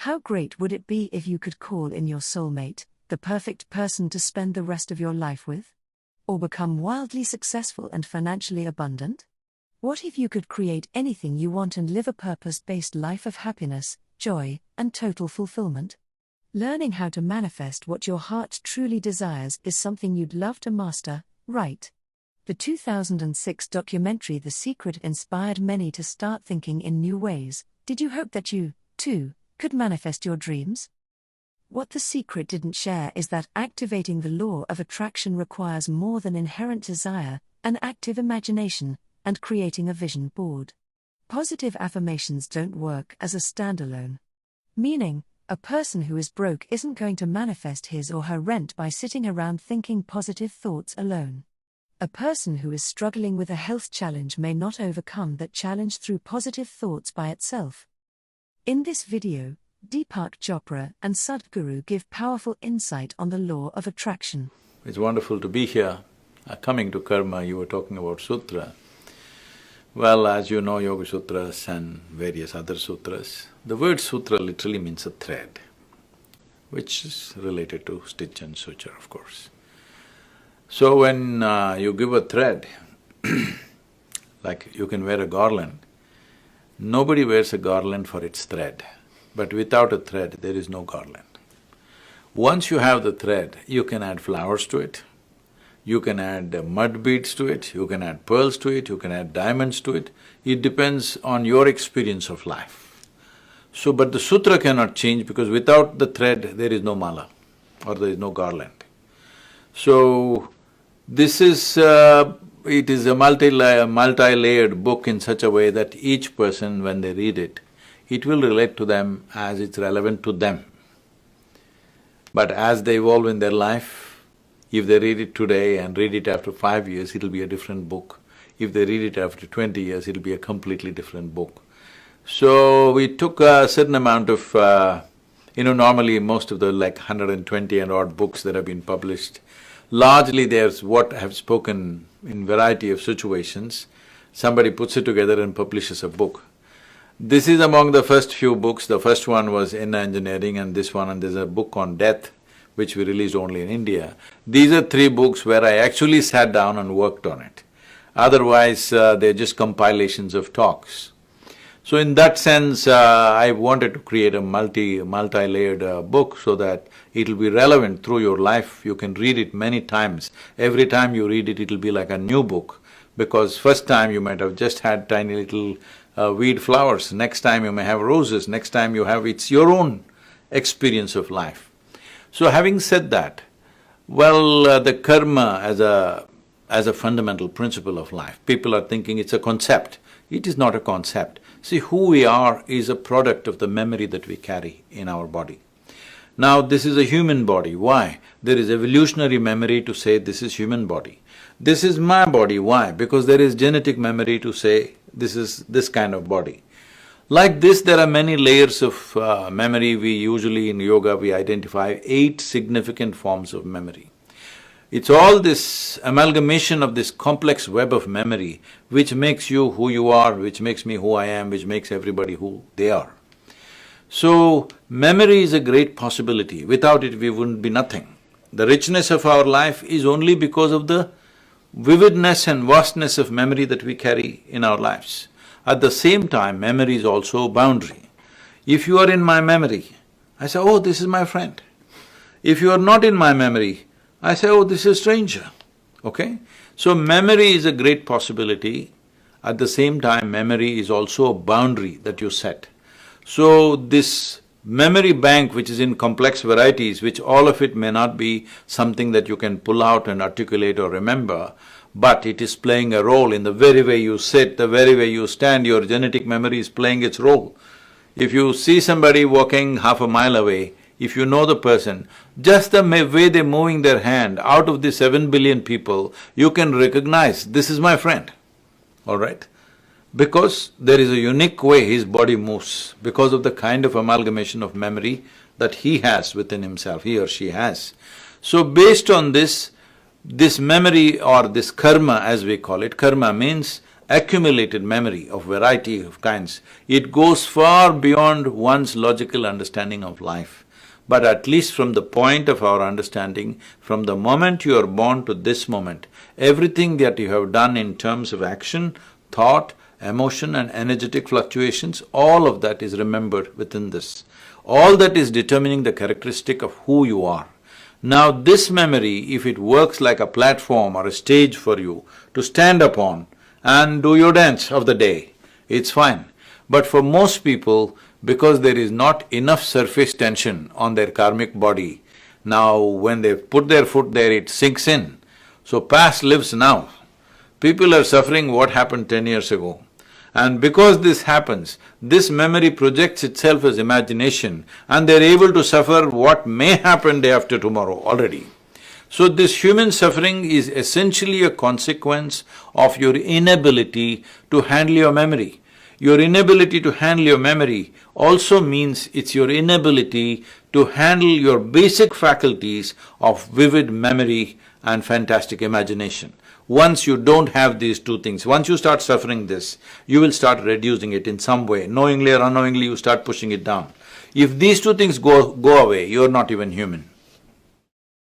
How great would it be if you could call in your soulmate, the perfect person to spend the rest of your life with? Or become wildly successful and financially abundant? What if you could create anything you want and live a purpose-based life of happiness, joy, and total fulfillment? Learning how to manifest what your heart truly desires is something you'd love to master, right? The 2006 documentary The Secret inspired many to start thinking in new ways. Did you hope that you, too, could manifest your dreams? What The Secret didn't share is that activating the law of attraction requires more than inherent desire, an active imagination, and creating a vision board. Positive affirmations don't work as a standalone. Meaning, a person who is broke isn't going to manifest his or her rent by sitting around thinking positive thoughts alone. A person who is struggling with a health challenge may not overcome that challenge through positive thoughts by itself. In this video, Deepak Chopra and Sadhguru give powerful insight on the law of attraction. It's wonderful to be here. Coming to karma, you were talking about sutra. Well, as you know, Yoga Sutras and various other sutras, the word sutra literally means a thread, which is related to stitch and suture, of course. So when you give a thread, like you can wear a garland, nobody wears a garland for its thread, but without a thread, there is no garland. Once you have the thread, you can add flowers to it, you can add mud beads to it, you can add pearls to it, you can add diamonds to it. It depends on your experience of life. So, but the sutra cannot change because without the thread, there is no mala or there is no garland. So, this is… it is a multi-layered book in such a way that each person, when they read it, it will relate to them as it's relevant to them. But as they evolve in their life, if they read it today and read it after 5 years, it'll be a different book. If they read it after 20 years, it'll be a completely different book. So, we took a certain amount of… normally most of the 120 and odd books that have been published, largely there's what I have spoken in variety of situations. Somebody puts it together and publishes a book. This is among the first few books. The first one was in engineering and this one, and there's a book on death, which we released only in India. These are 3 books where I actually sat down and worked on it. Otherwise, they're just compilations of talks. So in that sense, I wanted to create a multi-layered book so that it'll be relevant through your life. You can read it many times. Every time you read it, it'll be like a new book, because first time you might have just had tiny little weed flowers, next time you may have roses, next time you have… it's your own experience of life. So having said that, well, the karma as a fundamental principle of life, people are thinking it's a concept. It is not a concept. See, who we are is a product of the memory that we carry in our body. Now, this is a human body. Why? There is evolutionary memory to say this is human body. This is my body. Why? Because there is genetic memory to say this is this kind of body. Like this, there are many layers of memory. We usually in yoga, we identify 8 significant forms of memory. It's all this amalgamation of this complex web of memory which makes you who you are, which makes me who I am, which makes everybody who they are. So, memory is a great possibility. Without it, we wouldn't be nothing. The richness of our life is only because of the vividness and vastness of memory that we carry in our lives. At the same time, memory is also a boundary. If you are in my memory, I say, oh, this is my friend. If you are not in my memory, I say, oh, this is a stranger, okay? So memory is a great possibility. At the same time, memory is also a boundary that you set. So this memory bank, which is in complex varieties, which all of it may not be something that you can pull out and articulate or remember, but it is playing a role in the very way you sit, the very way you stand, your genetic memory is playing its role. If you see somebody walking half a mile away, if you know the person, just the way they're moving their hand, out of the 7 billion people, you can recognize, this is my friend, all right? Because there is a unique way his body moves, because of the kind of amalgamation of memory that he has within himself, he or she has. So based on this memory or this karma as we call it, karma means accumulated memory of variety of kinds. It goes far beyond one's logical understanding of life. But at least from the point of our understanding, from the moment you are born to this moment, everything that you have done in terms of action, thought, emotion and energetic fluctuations, all of that is remembered within this. All that is determining the characteristic of who you are. Now this memory, if it works like a platform or a stage for you to stand upon and do your dance of the day, it's fine. But for most people, because there is not enough surface tension on their karmic body, now when they put their foot there, it sinks in. So past lives now. People are suffering what happened 10 years ago. And because this happens, this memory projects itself as imagination and they're able to suffer what may happen day after tomorrow already. So this human suffering is essentially a consequence of your inability to handle your memory. Your inability to handle your memory also means it's your inability to handle your basic faculties of vivid memory and fantastic imagination. Once you don't have these two things, once you start suffering this, you will start reducing it in some way. Knowingly or unknowingly, you start pushing it down. If these two things go away, you're not even human.